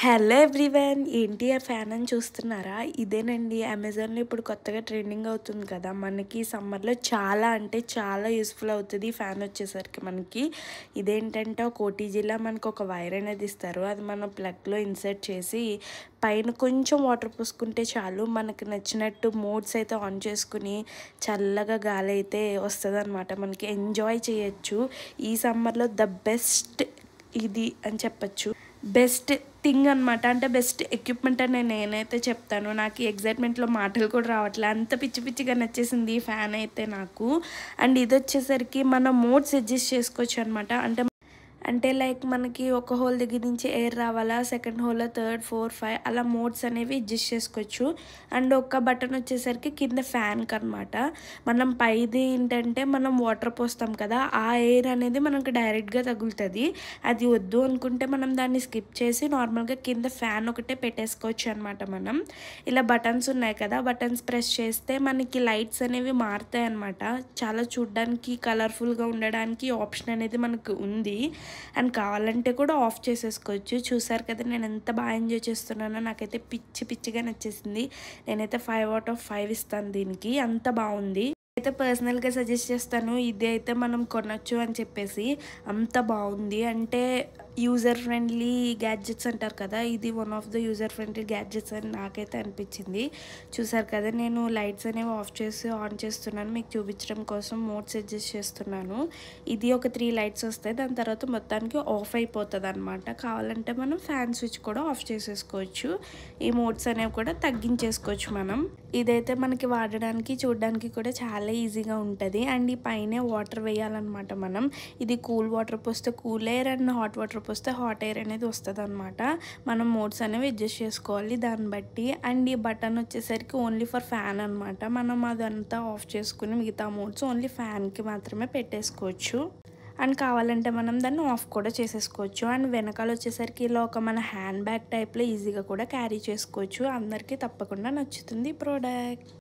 Hello everyone, ఏంటి ఆ fan అని చూస్తున్నారా? ఇదేనండి, అమెజాన్లో ఇప్పుడు కొత్తగా ట్రెండింగ్ అవుతుంది కదా. మనకి సమ్మర్లో చాలా అంటే చాలా యూస్ఫుల్ అవుతుంది ఈ ఫ్యాన్ వచ్చేసరికి. మనకి ఇదేంటంటే ఒక ఓటీజీలా మనకు ఒక వైర్ అనేది ఇస్తారు. అది మనం ప్లగ్లో ఇన్సర్ట్ చేసి పైన కొంచెం వాటర్ పోసుకుంటే చాలు, మనకి నచ్చినట్టు మోడ్స్ అయితే ఆన్ చేసుకుని చల్లగా గాలి అయితే వస్తుంది అనమాట. మనకి ఎంజాయ్ చేయొచ్చు. ఈ సమ్మర్లో ద బెస్ట్ ఇది అని చెప్పచ్చు. బెస్ట్ థింగ్ అనమాట. అంటే బెస్ట్ ఎక్విప్మెంట్ అని నేనైతే చెప్తాను. నాకు ఈ ఎగ్జైట్మెంట్లో మాటలు కూడా రావట్లే, అంత పిచ్చి పిచ్చిగా నచ్చేసింది ఈ ఫ్యాన్ అయితే నాకు. అండ్ ఇది వచ్చేసరికి మనం మోడ్స్ అడ్జస్ట్ చేసుకోవచ్చు అనమాట. అంటే లైక్ మనకి ఒక హోల్ దగ్గర నుంచి ఎయిర్ రావాలా, సెకండ్ హోల్, థర్డ్, 4, 5 అలా మోడ్స్ అనేవి అడ్జస్ట్ చేసుకోవచ్చు. అండ్ ఒక్క బటన్ వచ్చేసరికి కింద ఫ్యాన్కి అనమాట. మనం పైది ఏంటంటే మనం వాటర్ పోస్తాం కదా, ఆ ఎయిర్ అనేది మనకు డైరెక్ట్గా తగులుతుంది. అది వద్దు అనుకుంటే మనం దాన్ని స్కిప్ చేసి నార్మల్గా కింద ఫ్యాన్ ఒకటే పెట్టేసుకోవచ్చు అనమాట. మనం ఇలా బటన్స్ ఉన్నాయి కదా, బటన్స్ ప్రెస్ చేస్తే మనకి లైట్స్ అనేవి మారుతాయి అనమాట. చాలా చూడ్డానికి కలర్ఫుల్గా ఉండడానికి ఆప్షన్ అనేది మనకు ఉంది. అండ్ కావాలంటే కూడా ఆఫ్ చేసేసుకోవచ్చు. చూసారు కదా నేను ఎంత బాగా ఎంజాయ్ చేస్తున్నానో. నాకైతే పిచ్చి పిచ్చిగా నచ్చేసింది. నేనైతే 5/5 ఇస్తాను దీనికి, అంత బాగుంది. అయితే పర్సనల్గా సజెస్ట్ చేస్తాను, ఇది అయితే మనం కొనొచ్చు అని చెప్పేసి. అంత బాగుంది. అంటే యూజర్ ఫ్రెండ్లీ గ్యాడ్జెట్స్ అంటారు కదా, ఇది one of the user friendly gadgets అని నాకైతే అనిపించింది. చూసారు కదా నేను లైట్స్ అనేవి ఆఫ్ చేసి ఆన్ చేస్తున్నాను మీకు చూపించడం కోసం. మోడ్స్ అడ్జస్ట్ చేస్తున్నాను. ఇది ఒక 3 లైట్స్ వస్తాయి, దాని తర్వాత మొత్తానికి ఆఫ్ అయిపోతుంది అనమాట. కావాలంటే మనం ఫ్యాన్ స్విచ్ కూడా ఆఫ్ చేసేసుకోవచ్చు. ఈ మోడ్స్ అనేవి కూడా తగ్గించేసుకోవచ్చు మనం. ఇదైతే మనకి వాడడానికి చూడడానికి కూడా చాలా ఈజీగా ఉంటుంది. అండ్ ఈ పైనే వాటర్ వేయాలన్నమాట మనం. ఇది కూల్ వాటర్ పోస్తే cool air, and hot water పోస్తే హాట్ ఎయిర్ అనేది వస్తుంది అనమాట. మనం మోడ్స్ అనేవి అడ్జస్ట్ చేసుకోవాలి దాన్ని బట్టి. అండ్ ఈ బటన్ వచ్చేసరికి ఓన్లీ ఫర్ ఫ్యాన్ అనమాట. మనం అదంతా ఆఫ్ చేసుకుని మిగతా మోడ్స్ ఓన్లీ ఫ్యాన్కి మాత్రమే పెట్టేసుకోవచ్చు. అండ్ కావాలంటే మనం దాన్ని ఆఫ్ కూడా చేసేసుకోవచ్చు. అండ్ వెనకాల వచ్చేసరికి ఇలా ఒక మన హ్యాండ్ బ్యాగ్ టైప్లో ఈజీగా కూడా క్యారీ చేసుకోవచ్చు. అందరికీ తప్పకుండా నచ్చుతుంది ఈ ప్రోడక్ట్.